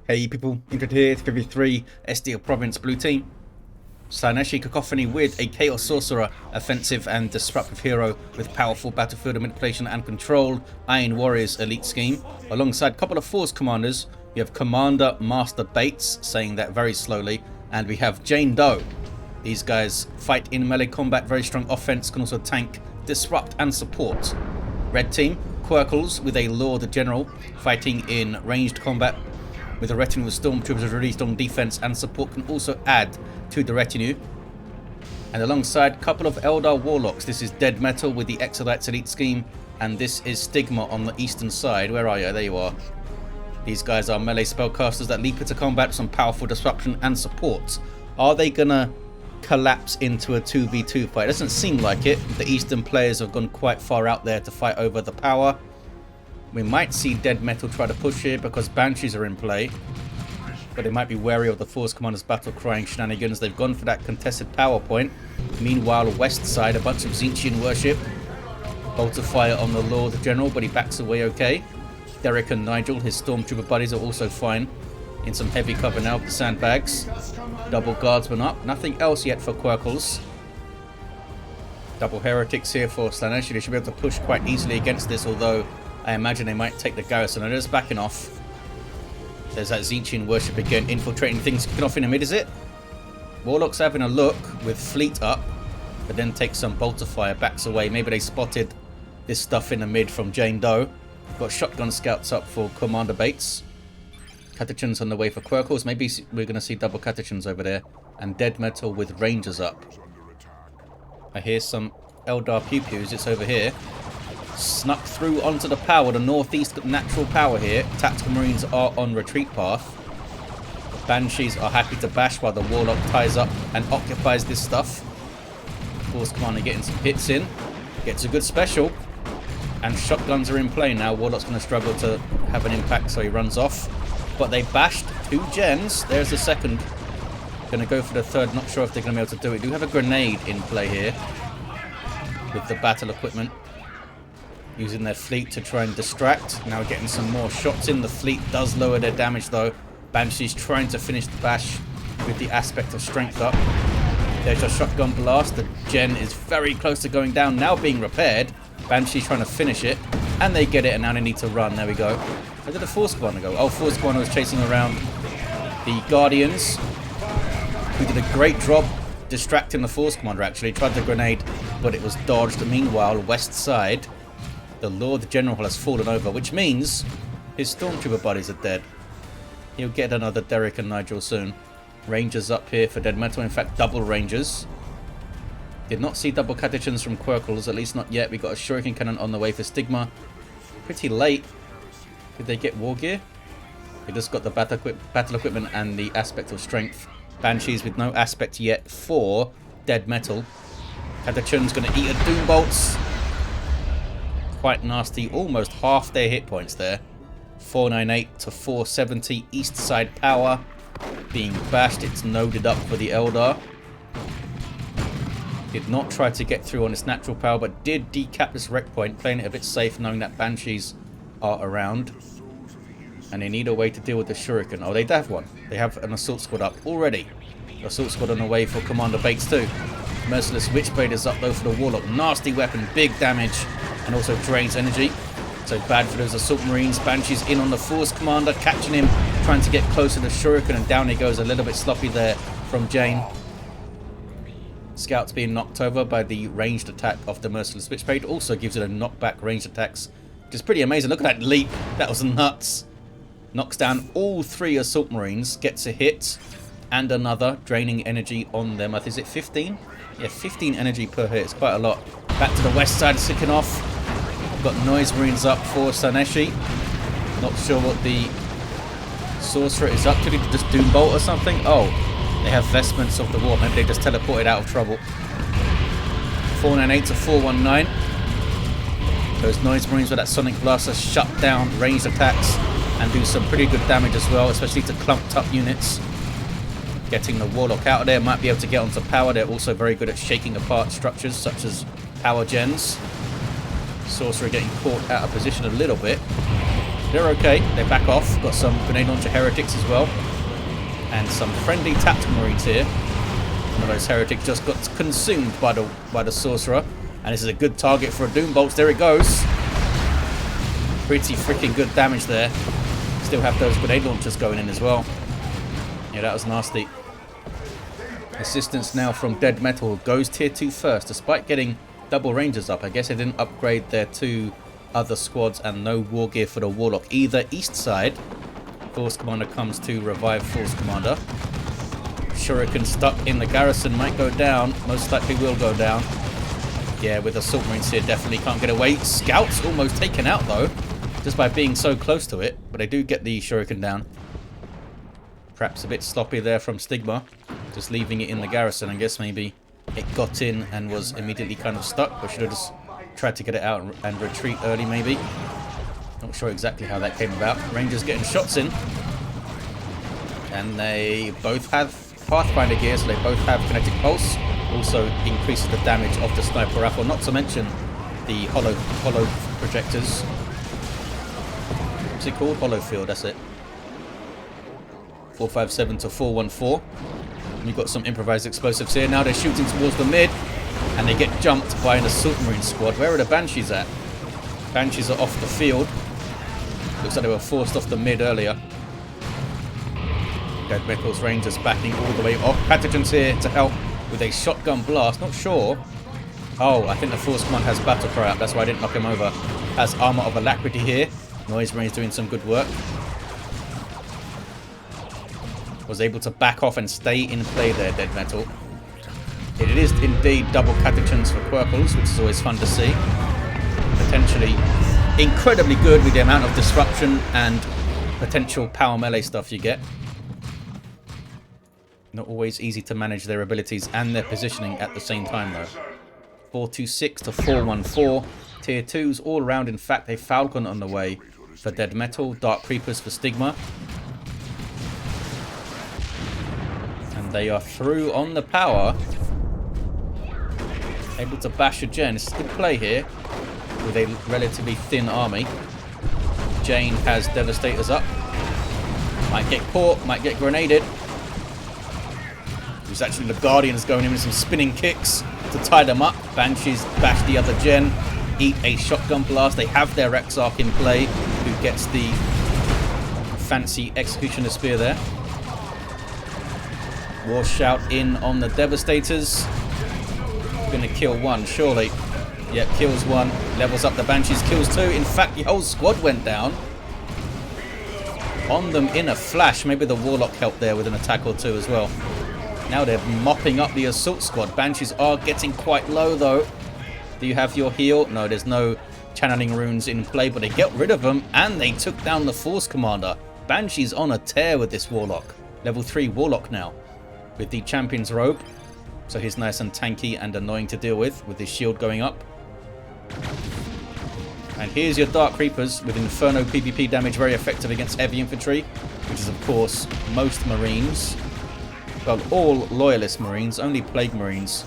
Hey people, Ingrid here to give you 3 SDL Province Blue Team. Slaaneshi Cacophony with a Chaos Sorcerer, offensive and disruptive hero with powerful battlefield manipulation and control, Iron Warriors elite scheme. Alongside a couple of Force Commanders, you have Commander Master Bates, saying that very slowly, and we have Jane Doe. These guys fight in melee combat, very strong offense, can also tank, disrupt and support. Red team, Quirkles with a Lord General, fighting in ranged combat with a retinue of stormtroopers really strong defense and support, can also add to the retinue. And alongside a couple of Eldar Warlocks, this is Dead Metal with the Exilites elite scheme, and this is Stigma on the eastern side. Where are you? There you are. These guys are melee spellcasters that leap into combat, some powerful disruption and support. Are they gonna collapse into a 2v2 fight? It doesn't seem like it. The eastern players have gone quite far out there to fight over the power. We might see Dead Metal try to push here because Banshees are in play, but they might be wary of the Force Commander's battle crying shenanigans. They've gone for that contested power point. Meanwhile, west side, a bunch of Tzeentchian worship. Bolt of fire on the Lord General, but he backs away okay. Derek and Nigel, his Stormtrooper buddies, are also fine. In some heavy cover now with the sandbags. Double guardsmen up. Nothing else yet for Quirkles. Double heretics here for Slaaneshi. They should be able to push quite easily against this, although I imagine they might take the garrison. They're just backing off. There's that Tzeentchian worship again, infiltrating things, kicking off in the mid, is it? Warlock's having a look with fleet up, but then takes some bolt of fire, backs away. Maybe they spotted this stuff in the mid from Jane Doe. Got shotgun scouts up for Commander Bates. Catechins on the way for Quirkles. Maybe we're going to see double Catechins over there. And Dead Metal with Rangers up. I hear some Eldar pew-pews. It's over here. Snuck through onto the power, the northeast natural power here. Tactical Marines are on retreat path. The Banshees are happy to bash while the Warlock ties up and occupies this stuff. Force Commander getting some hits in. Gets a good special. And shotguns are in play now. Warlock's going to struggle to have an impact, so he runs off. But they bashed 2 gens. There's the second. Going to go for the third. Not sure if they're going to be able to do it. Do have a grenade in play here with the battle equipment. Using their fleet to try and distract. Now we're getting some more shots in. The fleet does lower their damage though. Banshee's trying to finish the bash with the aspect of strength up. There's a shotgun blast. The gen is very close to going down. Now being repaired. Banshee's trying to finish it. And they get it, and now they need to run. There we go. Where did the Force Commander go? Oh, Force Commander was chasing around the Guardians, who did a great job distracting the Force Commander actually. Tried the grenade, but it was dodged. Meanwhile, west side, the Lord General has fallen over, which means his Stormtrooper buddies are dead. He'll get another Derek and Nigel soon. Rangers up here for Dead Metal, in fact double Rangers. Did not see double Catechins from Quirkles, at least not yet. We got a Shuriken Cannon on the way for Stigma. Pretty late. Did they get War Gear? They just got the battle equipment and the aspect of strength. Banshees with no aspect yet for Dead Metal. Catechins going to eat a Doom Bolts. Quite nasty, almost half their hit points there. 498 to 470, east side power being bashed. It's noded up for the Eldar. Did not try to get through on its natural power, but did decap this wreck point, playing it a bit safe, knowing that Banshees are around. And they need a way to deal with the Shuriken. Oh, they have one. They have an assault squad up already. Assault squad on the way for Commander Bates too. Merciless Witchblade is up though for the Warlock. Nasty weapon, big damage, and also drains energy. So bad for those Assault Marines. Banshee's in on the Force Commander, catching him, trying to get closer to Shuriken, and down he goes. A little bit sloppy there from Jane. Scouts being knocked over by the ranged attack of the Merciless Witchblade. Also gives it a knockback ranged attacks, which is pretty amazing. Look at that leap. That was nuts. Knocks down all 3 Assault Marines. Gets a hit. And another. Draining energy on them. Is it 15? Yeah, 15 energy per hit. It's quite a lot. Back to the west side. Sticking off. Got Noise Marines up for Slaaneshi. Not sure what the Sorcerer is up to. Did he just Doom Bolt or something? Oh. They have vestments of the war. Maybe they just teleported out of trouble. 498 to 419. Those Noise Marines with that Sonic Blaster shut down ranged attacks and do some pretty good damage as well, especially to clumped up units. Getting the Warlock out of there. Might be able to get onto power. They're also very good at shaking apart structures such as power gens. Sorcerer getting caught out of position a little bit. they're okay. They back off. Got some grenade launcher heretics as well. And some friendly tactical marines here. One of those heretics just got consumed by the sorcerer. And this is a good target for a doom bolts. There it goes. Pretty freaking good damage there. Still have those grenade launchers going in as well. Yeah, that was nasty. Assistance now from Dead Metal. Goes tier 2 first, despite getting double rangers up. I guess they didn't upgrade their 2 other squads and no war gear for the Warlock either. East side, Force Commander comes to revive Force Commander. Shuriken stuck in the garrison might go down. Most likely will go down. Yeah, with Assault Marines here, definitely can't get away. Scouts almost taken out though, just by being so close to it. But they do get the Shuriken down. Perhaps a bit sloppy there from Stigma. Just leaving it in the garrison. I guess maybe it got in and was immediately kind of stuck. Or should have just tried to get it out and retreat early maybe. Not sure exactly how that came about. Rangers getting shots in. And they both have Pathfinder gear, so they both have Kinetic Pulse. Also increases the damage of the Sniper Rifle. Not to mention the hollow projectors. What's it called? Hollow Field, that's it. 457 to 414. We've got some improvised explosives here. Now they're shooting towards the mid. And they get jumped by an Assault Marine squad. Where are the Banshees at? Banshees are off the field. Looks like they were forced off the mid earlier. Dead Metal's Rangers backing all the way off. Pathogen's here to help with a shotgun blast. Not sure. Oh, I think the Force Command has Battle Cry up. That's why I didn't knock him over. Has Armor of Alacrity here. Noise Marine's doing some good work. Was able to back off and stay in play there, Dead Metal. It is indeed double Catechins for Quirkles, which is always fun to see. Potentially incredibly good with the amount of disruption and potential power melee stuff you get. Not always easy to manage their abilities and their positioning at the same time though. 426 to 414. Tier 2s all around. In fact, a Falcon on the way for Dead Metal. Dark Creepers for Stigma. And they are through on the power. Able to bash a Gen. It's a good play here with a relatively thin army. Jane has Devastators up. Might get caught, might get grenaded. It was actually the Guardians going in with some spinning kicks to tie them up. Banshees bash the other Gen. Eat a shotgun blast. They have their Exarch in play, who gets the fancy Executioner Spear there. War Shout in on the Devastators. Gonna kill one, surely. Yep, kills one. Levels up the Banshees, kills two. In fact, the whole squad went down. On them in a flash. Maybe the Warlock helped there with an attack or two as well. Now they're mopping up the Assault Squad. Banshees are getting quite low though. Do you have your heal? No, there's no channeling runes in play, but they get rid of them and they took down the Force Commander. Banshees on a tear with this Warlock. Level 3 Warlock now with the Champion's Robe. So he's nice and tanky and annoying to deal with his shield going up. And here's your Dark Creepers with Inferno PvP damage, very effective against heavy infantry, which is of course most Marines. Well, all Loyalist Marines, only Plague Marines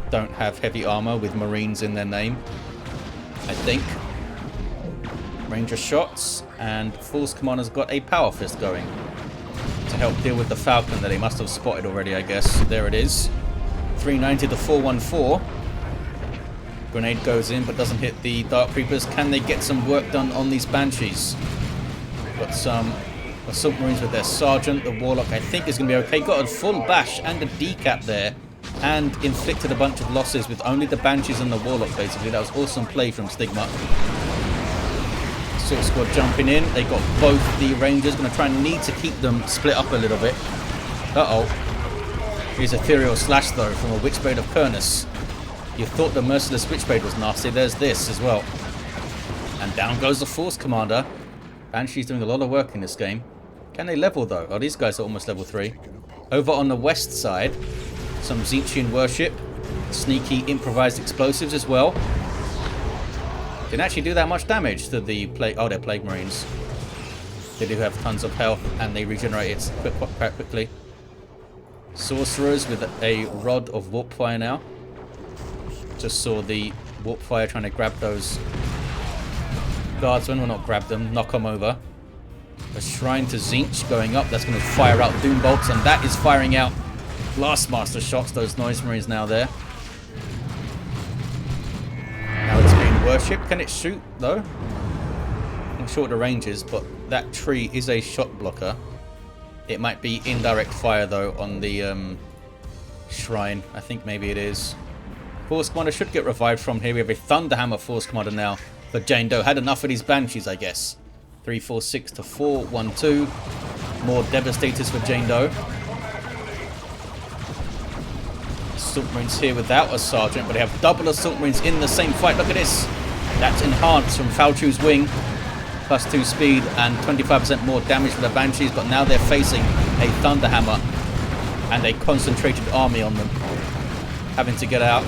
don't have heavy armor with Marines in their name, I think. Ranger shots, and Force Commander's got a Power Fist going to help deal with the Falcon that he must have spotted already, I guess. There it is. 390 to 414. Grenade goes in but doesn't hit the Dark Creepers. Can they get some work done on these Banshees? Got some Assault Marines with their Sergeant. The Warlock, I think, is going to be okay. Got a full bash and a decap there. And inflicted a bunch of losses with only the Banshees and the Warlock, basically. That was awesome play from Stigma. Assault Squad jumping in. They got both the Rangers. Going to try and need to keep them split up a little bit. Uh-oh. Here's Ethereal Slash, though, from a Witchblade of Kernus. You thought the Merciless Witchblade was nasty. There's this as well. And down goes the Force Commander. Banshee's doing a lot of work in this game. Can they level, though? Oh, these guys are almost level 3. Over on the west side, some Tzeentchian Worship. Sneaky improvised explosives as well. Didn't actually do that much damage to the Plague... Oh, they're Plague Marines. They do have tons of health, and they regenerate it quite quickly. Sorcerers with a Rod of Warp Fire now. Just saw the Warp Fire trying to grab those Guardsmen will not grab them, knock them over. A Shrine to Tzeentch going up. That's going to fire out Doom Bolts, and that is firing out Blastmaster shots. Those Noise Marines now there. Now it's being worshipped. Can it shoot though? I'm sure the range is, but that tree is a shot blocker. It might be indirect fire though on the Shrine. I think maybe it is. Force Commander should get revived from here. We have a Thunderhammer Force Commander now for Jane Doe. Had enough of these Banshees, I guess. 3, 4, 6 to 4, 1, 2. More Devastators for Jane Doe. Assault Marines here without a Sergeant, but they have double Assault Marines in the same fight. Look at this. That's enhanced from Falchu's Wing. +2 speed and 25% more damage for the Banshees, but now they're facing a Thunderhammer and a concentrated army on them. Having to get out.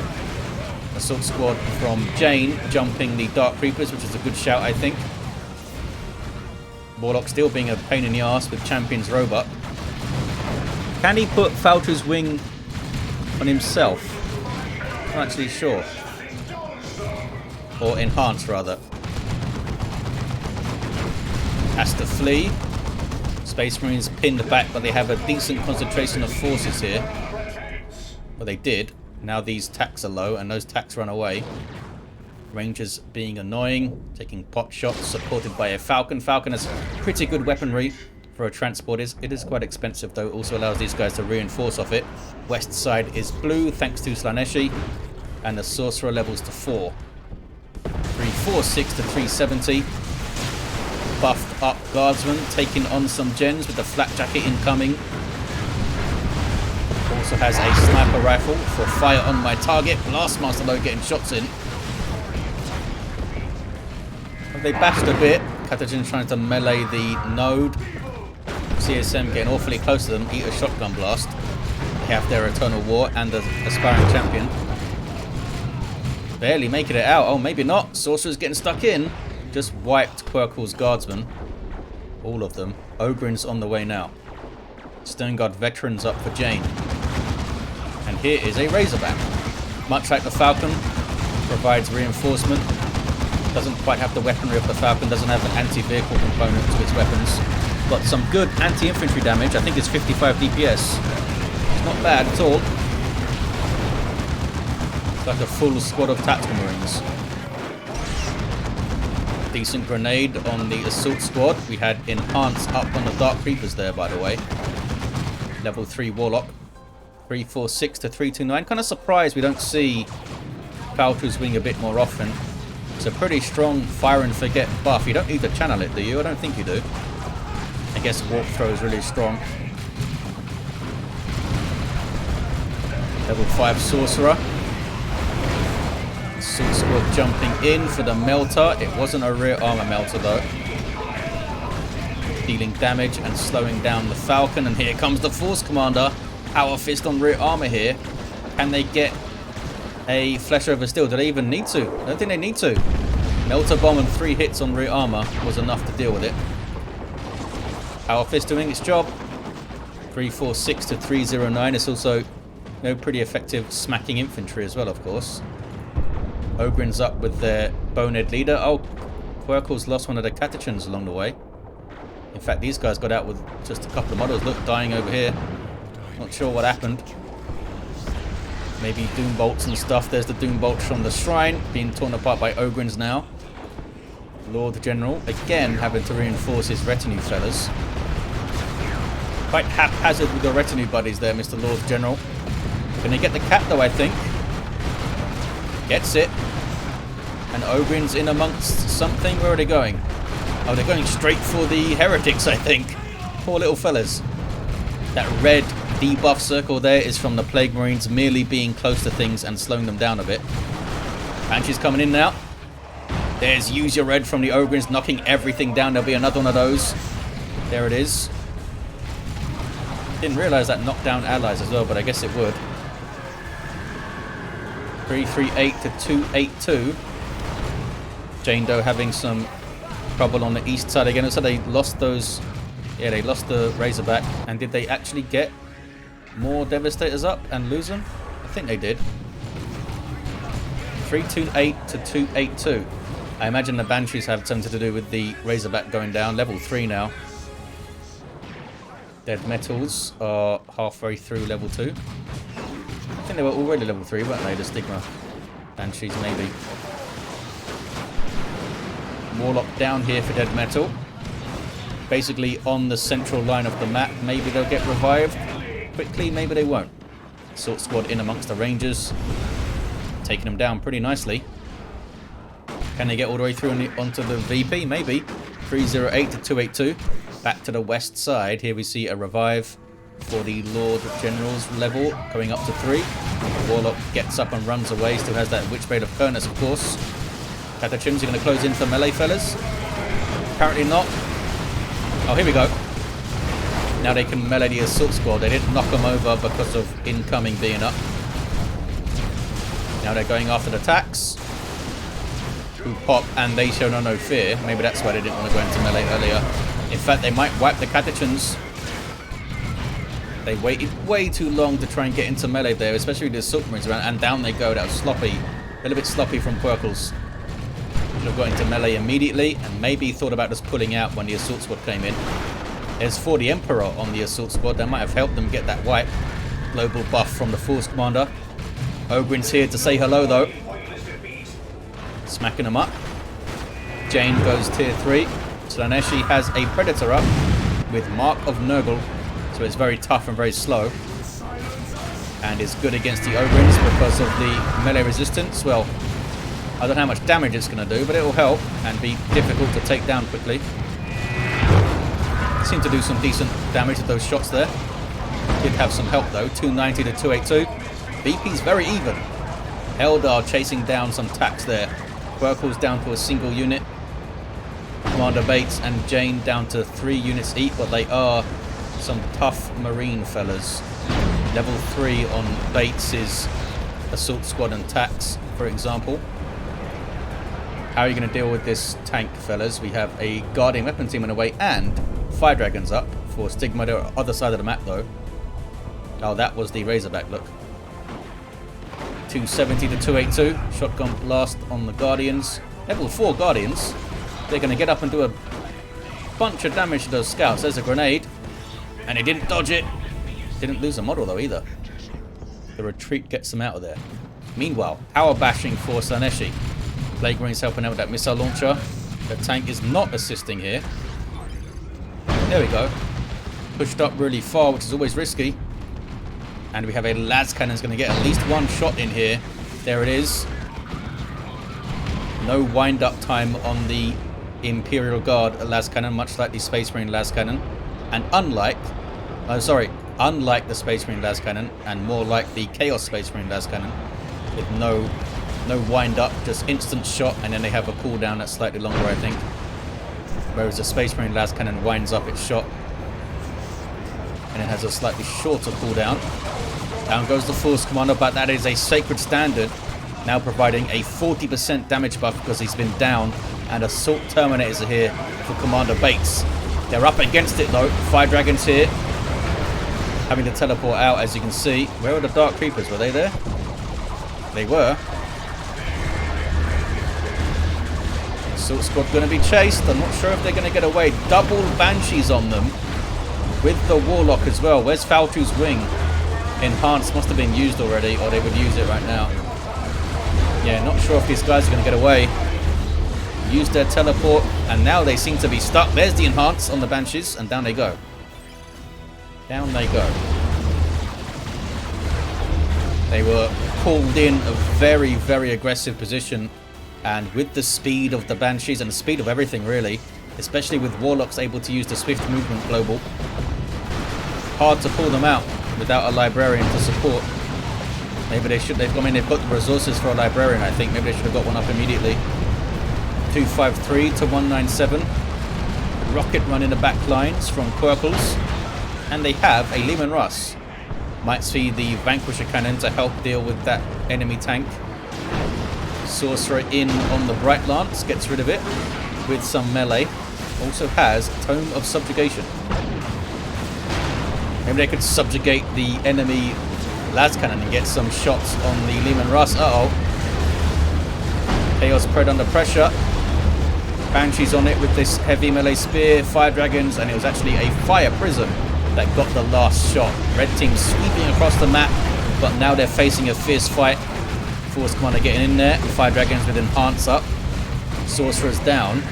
Assault Squad from Jane jumping the Dark Creepers, which is a good shout, I think. Warlock still being a pain in the ass with Champion's Robot. Can he put Falchu's Wing on himself? I'm not actually sure. Or enhance, rather. Has to flee. Space Marines pinned back, but they have a decent concentration of forces here. Well, they did. Now these tacks are low, and those tacks run away. Rangers being annoying, taking pot shots, supported by a Falcon. Falcon has pretty good weaponry for a transport. It is quite expensive, though. It also allows these guys to reinforce off it. West side is blue, thanks to Slaaneshi. And the Sorcerer levels to 4. 346 to 370. Buffed up Guardsman, taking on some gens with the Flak Jacket incoming. Also has a Sniper Rifle for fire on my target. Blastmaster though getting shots in. They bashed a bit. Catagen's trying to melee the node. CSM getting awfully close to them. Eat a shotgun blast. They have their Eternal War and the aspiring champion. Barely making it out. Oh, maybe not. Sorcerer's getting stuck in. Just wiped Quirkles Guardsmen. All of them. Ogren's on the way now. Stoneguard Veterans up for Jane. And here is a Razorback. Much like the Falcon, provides reinforcement. Doesn't quite have the weaponry of the Falcon. Doesn't have an anti-vehicle component to its weapons. Got some good anti-infantry damage. I think it's 55 DPS. It's not bad at all. It's like a full squad of tactical marines. Decent grenade on the assault squad. We had enhanced up on the Dark Creepers there, by the way. Level 3 Warlock. 346 to 329. Kind of surprised we don't see Falchu's Wing a bit more often. It's a pretty strong fire and forget buff. You don't need to channel it, do you? I don't think you do. I guess Warp Throw is really strong. Level 5 Sorcerer. Assault Squad jumping in for the Melter. It wasn't a rear armor Melter though. Dealing damage and slowing down the Falcon. And here comes the Force Commander. Power Fist on rear armor here. Can they get a Flesh over Steel? Do they even need to? I don't think they need to. Melter Bomb and 3 hits on rear armor was enough to deal with it. Power Fist doing its job. 346 to 309. It's also pretty effective smacking infantry as well, of course. Ogren's up with their Bonehead leader. Oh, Quirkles lost one of the Catechins along the way. In fact, these guys got out with just a couple of models. Look, dying over here. Not sure what happened. Maybe Doom Bolts and stuff. There's the Doom Bolts from the Shrine, being torn apart by Ogren's now. Lord General, again, having to reinforce his retinue fellas. Quite haphazard with the retinue buddies there, Mr. Lord General. Can he get the cat, though, I think? Gets it. And Ogren's in amongst something. Where are they going? Oh, they're going straight for the Heretics, I think. Poor little fellas. That red debuff circle there is from the Plague Marines merely being close to things and slowing them down a bit. Banshee's coming in now. There's Use Your Red from the Ogres, knocking everything down. There'll be another one of those. There it is. Didn't realise that knocked down allies as well, but I guess it would. 338 to 282. Jane Doe having some trouble on the east side again. So they lost those. Yeah, they lost the Razorback. And did they actually get more Devastators up and lose them? I think they did. 328 to 282. I imagine the Banshees have something to do with the Razorback going down. Level 3 now. Dead Metals are halfway through level 2. I think they were already level 3, weren't they? The Stigma Banshees, maybe. Warlock down here for Dead Metal. Basically on the central line of the map. Maybe they'll get revived quickly, maybe they won't. Assault Squad in amongst the Rangers. Taking them down pretty nicely. Can they get all the way through onto the VP? Maybe. 308 to 282. Back to the west side. Here we see a revive for the Lord General's level, going up to 3. Warlock gets up and runs away. Still has that Witchblade of Kurnus, of course. Catachimbs are going to close in for melee, fellas. Apparently not. Oh, here we go. Now they can melee the Assault Squad. They didn't knock them over because of incoming being up. Now they're going after the attacks. Who pop and they show no fear. Maybe that's why they didn't want to go into melee earlier. In fact, they might wipe the Catechins. They waited way too long to try and get into melee there, especially with the Assault Marines around, and down they go. That was sloppy. A little bit sloppy from Quirkles. Should have got into melee immediately, and maybe thought about just pulling out when the Assault Squad came in. There's for the Emperor on the Assault Squad. That might have helped them get that wipe. Global buff from the Force Commander. Ogrin's here to say hello, though. Smacking them up. Jane goes tier 3. Slaaneshi has a Predator up with Mark of Nurgle, so it's very tough and very slow. And is good against the Ogrins because of the melee resistance. Well, I don't know how much damage it's going to do, but it will help and be difficult to take down quickly. Seemed to do some decent damage with those shots there. Did have some help though. 290 to 282. BP's very even. Eldar chasing down some tacks there. Quirkles down to a single unit. Commander Bates and Jane down to 3 units each, but they are some tough marine fellas. Level 3 on Bates's Assault Squad and tacks, for example. How are you going to deal with this tank, fellas? We have a Guardian Weapon Team on the way and Fire Dragons up for Stigma. They're on the other side of the map, though. Oh, that was the Razorback, look. 270 to 282. Shotgun blast on the Guardians. Level 4 Guardians. They're going to get up and do a bunch of damage to those scouts. There's a grenade. And he didn't dodge it. Didn't lose a model, though, either. The retreat gets them out of there. Meanwhile, power bashing for Slaaneshi. Plague Marines helping out with that missile launcher. The tank is not assisting here. There we go. Pushed up really far, which is always risky. And we have a las cannon going to get at least one shot in here. There it is. No wind-up time on the Imperial Guard las cannon, much like the Space Marine las cannon. And unlike the Space Marine las cannon, and more like the Chaos Space Marine las cannon, with no wind-up, just instant shot, and then they have a cooldown that's slightly longer, I think. Whereas the Space Marine las cannon winds up its shot, and it has a slightly shorter cooldown. Down goes the Force Commander, but that is a sacred standard, now providing a 40% damage buff because he's been down, and Assault Terminators are here for Commander Bates. They're up against it though. Fire Dragons here, having to teleport out, as you can see. Where were the Dark Creepers? Were they there? They were. Assault Squad going to be chased. I'm not sure if they're going to get away. Double Banshees on them with the Warlock as well. Where's Falchu's Wing? Enhanced must have been used already, or they would use it right now. Yeah, not sure if these guys are going to get away. Use their teleport, and now they seem to be stuck. There's the Enhance on the Banshees, and down they go. Down they go. They were pulled in a very, very aggressive position, and with the speed of the Banshees and the speed of everything really, especially with Warlocks able to use the Swift Movement Global, hard to pull them out without a Librarian to support. Maybe they should. They've got the resources for a Librarian, I think. Maybe they should have got one up immediately. 253 to 197. Rocket run in the back lines from Quirkles. And they have a Leman Russ. Might see the Vanquisher Cannon to help deal with that enemy tank. Sorcerer in on the Bright Lance, gets rid of it with some melee. Also has Tome of Subjugation. Maybe they could subjugate the enemy las cannon and get some shots on the Leman Russ. Uh-oh. Chaos Pred under pressure. Banshee's on it with this heavy melee spear, fire dragons, and it was actually a fire prism that got the last shot. Red team sweeping across the map, but now they're facing a fierce fight. Force Commander getting in there, fire dragons with enhance up. Sorcerer's down.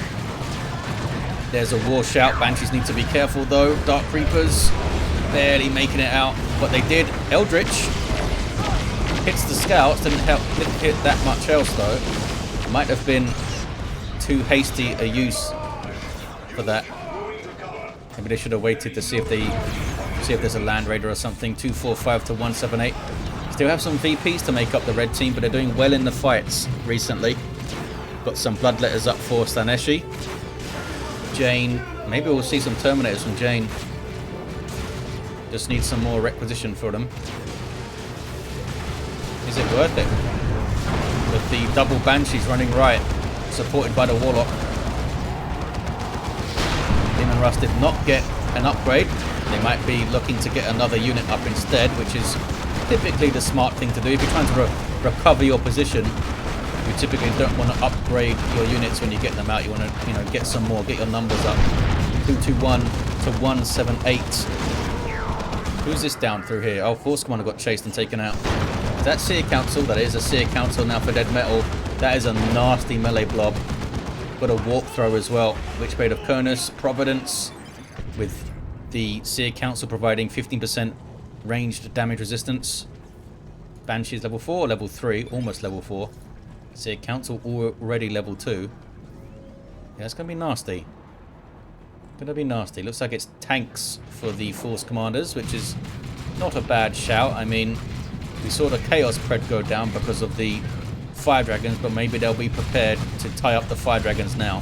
There's a war shout. Banshees need to be careful though. Dark Creepers barely making it out, but they did. Eldritch hits the scouts, didn't hit that much else though. Might have been too hasty a use for that. Maybe they should have waited to see if there's a Land Raider or something. 245 to 178. Still have some VPs to make up the red team, but they're doing well in the fights recently. Got some Bloodletters up for Slaaneshi. Jane, maybe we'll see some Terminators from Jane. Just need some more requisition for them. Is it worth it? With the double Banshees running right, supported by the Warlock. Demon Rust did not get an upgrade. They might be looking to get another unit up instead, which is typically the smart thing to do. If you're trying to recover your position, you typically don't want to upgrade your units when you get them out. You want to, get some more, get your numbers up. 221 to 178. Who's this down through here? Oh, Force Commander got chased and taken out. Is that Seer Council? That is a Seer Council now for Dead Metal. That is a nasty melee blob. Got a Warp Throw as well. Witchblade of Kernus, Providence, with the Seer Council providing 15% ranged damage resistance. Banshee's level 4, level 3, almost level 4. Seer Council already level 2. Yeah, it's going to be nasty. Gonna be nasty. Looks like it's tanks for the Force Commanders, which is not a bad shout. I mean, we saw the Chaos Pred go down because of the Fire Dragons, but maybe they'll be prepared to tie up the Fire Dragons now.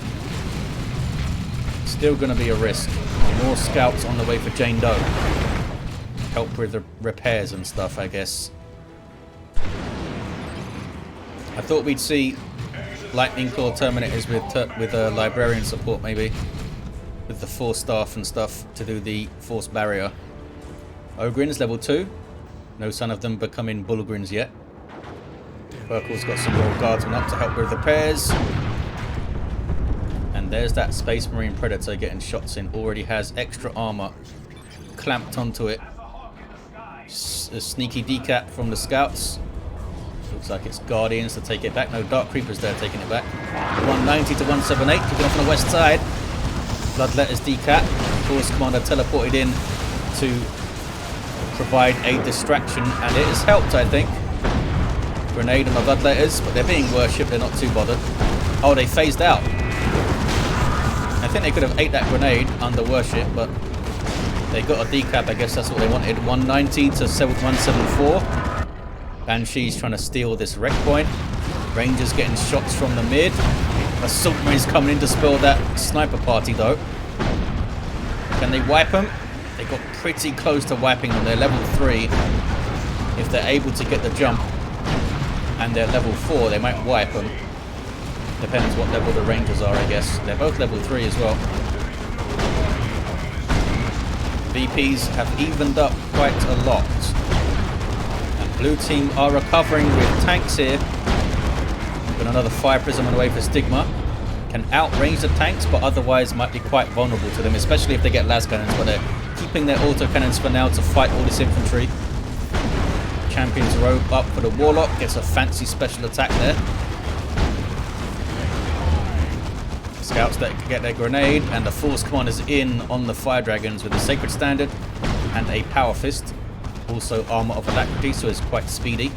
Still gonna be a risk. More scouts on the way for Jane Doe. Help with the repairs and stuff, I guess. I thought we'd see Lightning Claw Terminators with Librarian support, maybe. With the Force Staff and stuff to do the Force Barrier. Ogrins level 2. No sign of them becoming Bullgrins yet. Quirkles got some more guardsmen up to help with repairs. And there's that Space Marine Predator getting shots in. Already has extra armor clamped onto it. A sneaky decap from the scouts. Looks like it's Guardians to take it back. No, Dark Creepers there taking it back. 190 to 178. Kicking off on the west side. Bloodletters decap. Force Commander teleported in to provide a distraction, and it has helped, I think. Grenade on the Bloodletters, but they're being worshipped, they're not too bothered. Oh, they phased out. I think they could have ate that grenade under worship, but they got a decap, I guess that's what they wanted. 190 to 174. Banshee's trying to steal this wreck point. Rangers getting shots from the mid. Assault Marines coming in to spell that sniper party though. Can they wipe them? They got pretty close to wiping them. They're level 3. If they're able to get the jump and they're level 4, they might wipe them. Depends what level the Rangers are, I guess. They're both level 3 as well. VPs have evened up quite a lot. And blue team are recovering with tanks here. Got another Fire Prism on the way for Stigma. Can outrange the tanks, but otherwise might be quite vulnerable to them, especially if they get las cannons, but they're keeping their auto cannons for now to fight all this infantry. Champion's Robe up for the Warlock, gets a fancy special attack there. Scouts that can get their grenade, and the Force Commanders in on the Fire Dragons with a Sacred Standard and a Power Fist. Also Armor of Alacrity, so it's quite speedy.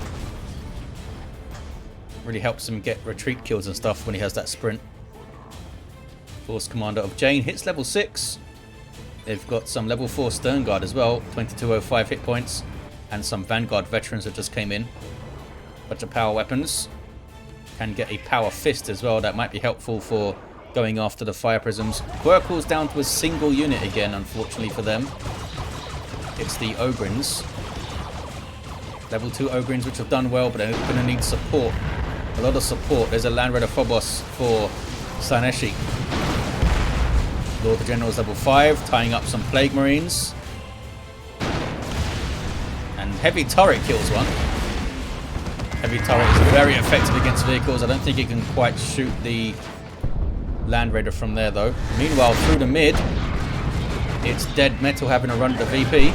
Really helps him get retreat kills and stuff when he has that sprint. Force Commander of Jane hits level 6. They've got some level 4 Stern Guard as well, 2205 hit points, and some Vanguard veterans that just came in. Bunch of power weapons. Can get a Power Fist as well, that might be helpful for going after the Fire Prisms. Quirkles down to a single unit again, unfortunately for them. It's the Ogrins. Level 2 Ogrins, which have done well, but they're going to need support. A lot of support. There's a Land Raider Phobos for Slaaneshi. Lord of Generals level 5, tying up some Plague Marines. And Heavy Turret kills one. Heavy Turret is very effective against vehicles. I don't think it can quite shoot the Land Raider from there, though. Meanwhile, through the mid, it's Dead Metal having a run at the VP.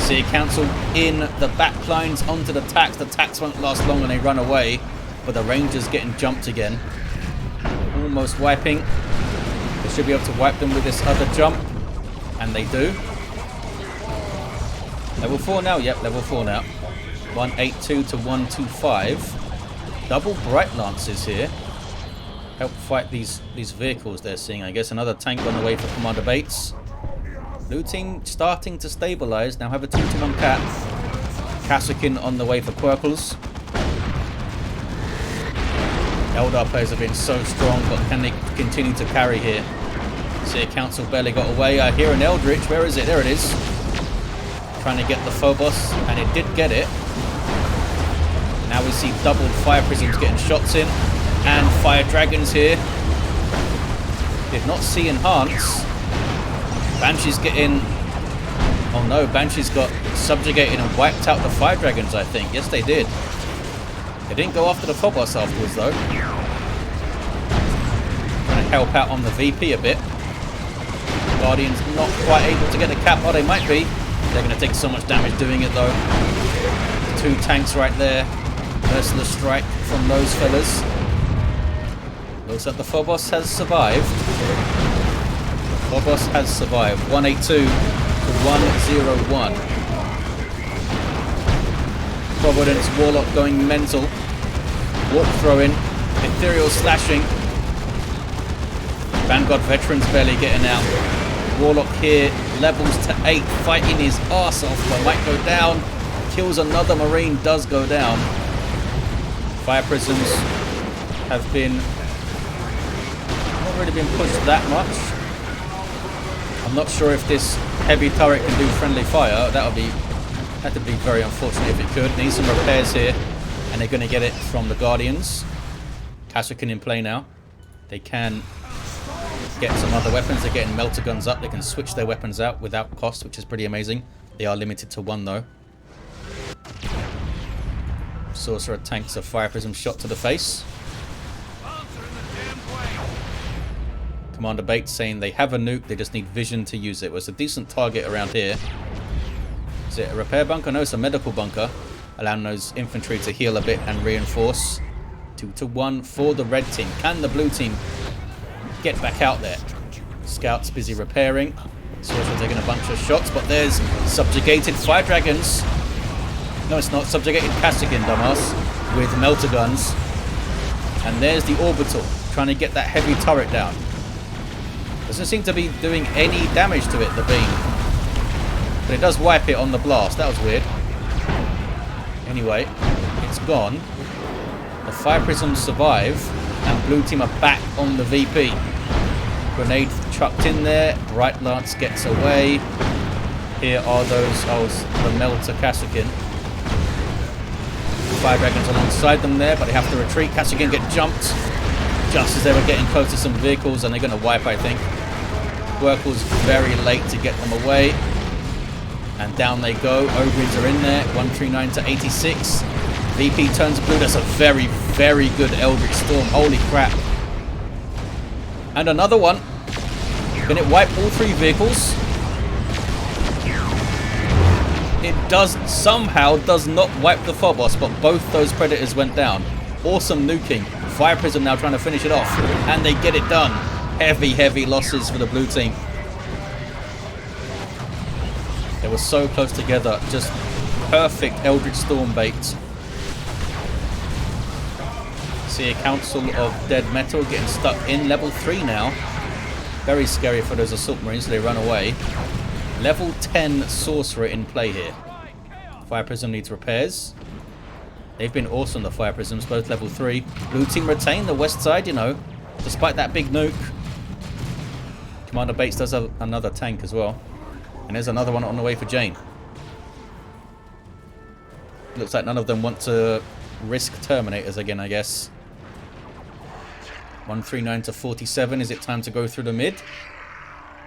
See a Council in the back lines onto the tax. The tax won't last long and they run away. But the Rangers getting jumped again. Almost wiping. They should be able to wipe them with this other jump. And they do. Level 4 now? Yep, level 4 now. 182 to 125. Double Bright Lances here. Help fight these vehicles they're seeing, I guess. Another tank on the way for Commander Bates. Blue team starting to stabilize. Now have a 2-to-1 cat. Kassakin on the way for Quirkles. Eldar players have been so strong, but can they continue to carry here? See a Council barely got away. I hear an Eldritch. Where is it? There it is. Trying to get the Phobos, and it did get it. Now we see doubled Fire Prisms getting shots in. And Fire Dragons here. Did not see Enhance. Banshee's getting... Oh no, Banshee's got subjugated and wiped out the Fire Dragons, I think. Yes, they did. They didn't go after the Phobos afterwards, though. Trying to help out on the VP a bit. Guardians not quite able to get the cap. Oh, they might be. They're going to take so much damage doing it, though. 2 tanks right there. Merciless strike from those fellas. Looks like the Phobos has survived. Phobos has survived. 182 to 101. Providence Warlock going mental. Warp throwing. Imperial slashing. Vanguard Veterans barely getting out. Warlock here levels to 8. Fighting his arse off, but might go down. Kills another Marine, does go down. Fire Prisms have been... not really been pushed that much. I'm not sure if this heavy turret can do friendly fire. That'd be very unfortunate if it could. Needs some repairs here, and they're going to get it from the Guardians. Kassakin in play now. They can get some other weapons. They're getting melter guns up. They can switch their weapons out without cost, which is pretty amazing. They are limited to 1 though. Sorcerer tanks a Fire Prism shot to the face. Commander Bates saying they have a nuke, they just need vision to use it. Well, it's a decent target around here. Is it a repair bunker? No, it's a medical bunker. Allowing those infantry to heal a bit and reinforce. 2 to 1 for the red team. Can the blue team get back out there? Scouts busy repairing. Sorcerer taking a bunch of shots, but there's subjugated Fire Dragons. No, it's not. Subjugated Kassakin, dumbass, with melter guns. And there's the orbital, trying to get that heavy turret down. Doesn't seem to be doing any damage to it, the beam. But it does wipe it on the blast. That was weird. Anyway, it's gone. The Fire Prisms survive, and blue team are back on the VP. Grenade chucked in there. Bright Lance gets away. Here are those, the Melter Kassakin. Fire Dragons alongside them there, but they have to retreat. Kassakin get jumped just as they were getting close to some vehicles, and they're going to wipe, I think. Quirkles very late to get them away. And down they go. Ogres are in there. 139 to 86. VP turns blue. That's a very, very good Eldritch Storm. Holy crap. And another one. Can it wipe all 3 vehicles? It somehow does not wipe the Phobos, but both those Predators went down. Awesome nuking. Fire Prism now trying to finish it off. And they get it done. Heavy, heavy losses for the blue team. They were so close together. Just perfect Eldritch Storm bait. See a Council of Dead Metal getting stuck in level 3 now. Very scary for those Assault Marines, so they run away. Level 10 Sorcerer in play here. Fire Prism needs repairs. They've been awesome, the Fire Prisms, both level 3. Blue team retain the west side, you know, despite that big nuke. Commander Bates does have another tank as well. And there's another one on the way for Jane. Looks like none of them want to risk Terminators again, I guess. 139 to 47. Is it time to go through the mid?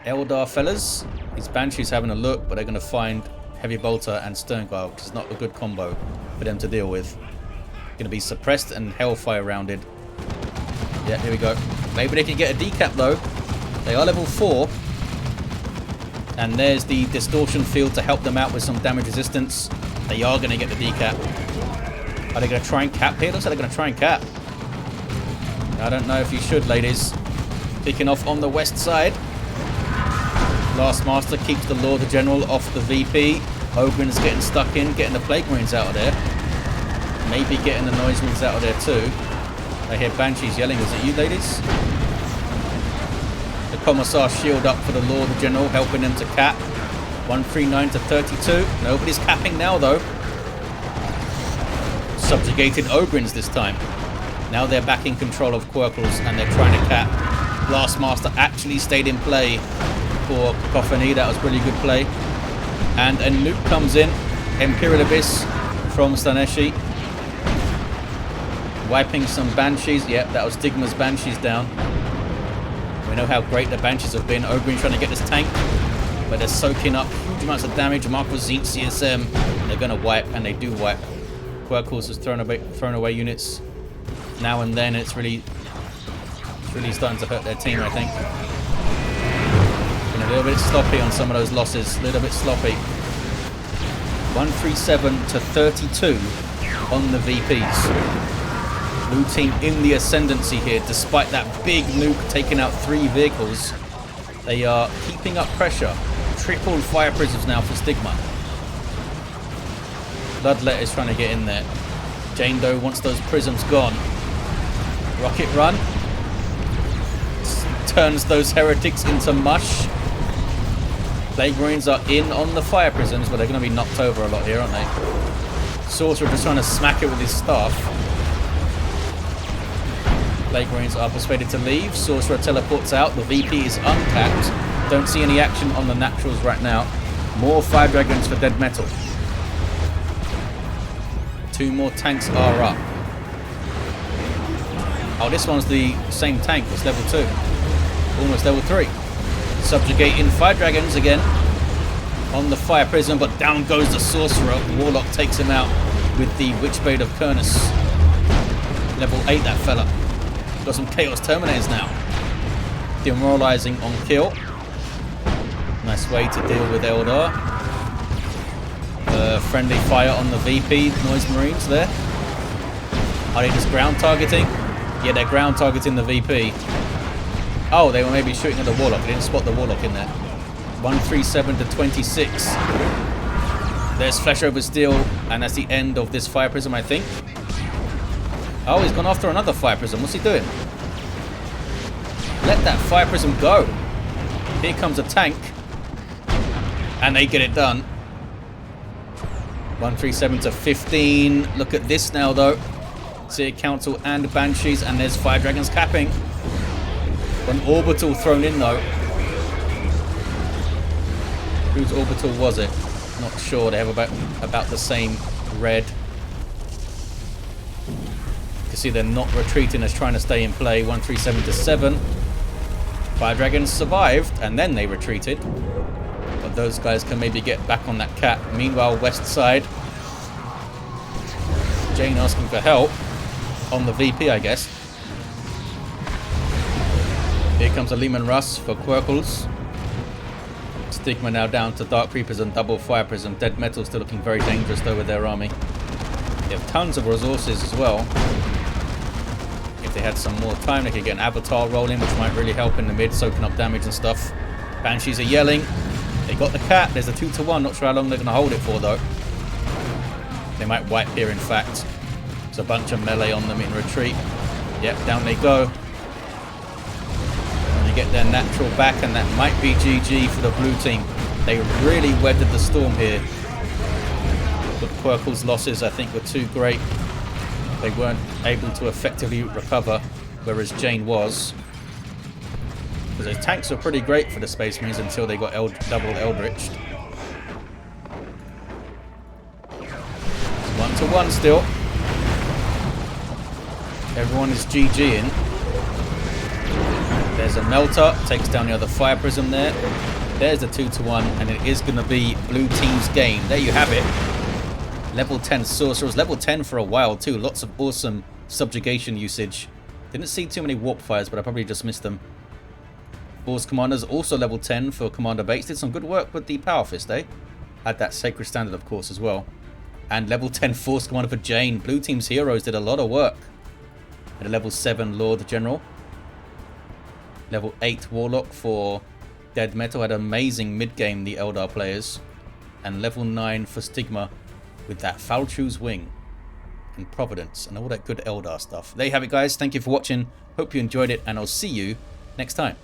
Eldar fellas. These Banshees having a look, but they're going to find Heavy Bolter and Sternguile, which is not a good combo for them to deal with. Going to be suppressed and Hellfire rounded. Yeah, here we go. Maybe they can get a decap though. They are level 4. And there's the distortion field to help them out with some damage resistance. They are going to get the decap. Are they going to try and cap here? Looks like they're going to try and cap. I don't know if you should, ladies. Picking off on the west side. Last Master keeps the Lord the General off the VP. Ogren's getting stuck in, getting the Plague Marines out of there. Maybe getting the Noise Marines out of there too. I hear Banshees yelling. Is it you, ladies? The Commissar shield up for the Lord the General, helping him to cap. 139 to 32. Nobody's capping now, though. Subjugated Ogrins this time. Now they're back in control of Quirkles and they're trying to cap. Last Master actually stayed in play for Cacophony. That was really good play. And a nuke comes in. Imperial Abyss from Slaaneshi. Wiping some Banshees. Yep, that was Stigma's Banshees down. We know how great the Banshees have been. Ogrin trying to get this tank, but they're soaking up huge amounts of damage. Mark was CSM. They're going to wipe, and they do wipe. Quirkles has thrown away units now and then. It's really starting to hurt their team, I think. Been a little bit sloppy on some of those losses. A little bit sloppy. 137 to 32 on the VPs. Blue team in the ascendancy here, despite that big nuke taking out 3 vehicles. They are keeping up pressure. Triple fire prisms now for Stigma. Bloodlet is trying to get in there. Jane Doe wants those prisms gone. Rocket run. Turns those heretics into mush. Plague Marines are in on the fire prisms, but they're going to be knocked over a lot here, aren't they? Sorcerer just trying to smack it with his staff. Plague Marines are persuaded to leave. Sorcerer teleports out. The VP is uncapped. Don't see any action on the naturals right now. More Fire Dragons for Dead Metal. 2 more tanks are up. Oh, this one's the same tank. It's level 2. Almost level 3. Subjugating Fire Dragons again on the Fire Prism, but down goes the Sorcerer. Warlock takes him out with the Witchblade of Kurnus. Level 8, that fella. Got some Chaos Terminators now. Demoralizing on kill. Nice way to deal with Eldar. Friendly fire on the VP. Noise Marines there. Are they just ground targeting? Yeah, they're ground targeting the VP. Oh, they were maybe shooting at the Warlock. They didn't spot the Warlock in there. 137 to 26. There's Flesh over Steel, and that's the end of this Fire Prism, I think. Oh, he's gone after another Fire Prism. What's he doing? Let that Fire Prism go. Here comes a tank. And they get it done. 137 to 15. Look at this now, though. Seer Council and Banshees, and there's Fire Dragons capping. An orbital thrown in, though. Whose orbital was it? Not sure. They have about the same red. You can see they're not retreating as trying to stay in play. 137 to 7. Fire Dragons survived, and then they retreated. But those guys can maybe get back on that cap. Meanwhile, west side. Jane asking for help on the VP, I guess. Here comes a Lehman Russ for Quirkles. Stigma now down to Dark Creepers and Double Fire Prism. Dead Metal still looking very dangerous though with their army. They have tons of resources as well. If they had some more time, they could get an Avatar rolling, which might really help in the mid, soaking up damage and stuff. Banshees are yelling. They got the cap. There's a 2-to-1. Not sure how long they're going to hold it for though. They might wipe here, in fact. There's a bunch of melee on them in retreat. Yep, down they go. Get their natural back, and that might be GG for the blue team. They really weathered the storm here. But Quirkles' losses, I think, were too great. They weren't able to effectively recover, whereas Jane was. Because those tanks were pretty great for the Space Marines until they got double Eldritched. 1-to-1 still. Everyone is GGing. There's a Melter, takes down the other Fire Prism there. There's the 2-to-1, and it is going to be blue team's game. There you have it. Level 10 Sorcerers. Level 10 for a while too. Lots of awesome subjugation usage Didn't see too many warp fires, but I probably just missed them. Force Commanders also level 10 for Commander Bates. Did some good work with the Power Fist, eh? Had that Sacred Standard, of course, as well. And level 10 Force Commander for Jane. Blue Team's heroes did a lot of work. Had a level 7 Lord General. Level 8 Warlock for Dead Metal. Had amazing mid-game, the Eldar players. And level 9 for Stigma with that Falchu's Wing and Providence and all that good Eldar stuff. There you have it, guys. Thank you for watching. Hope you enjoyed it, and I'll see you next time.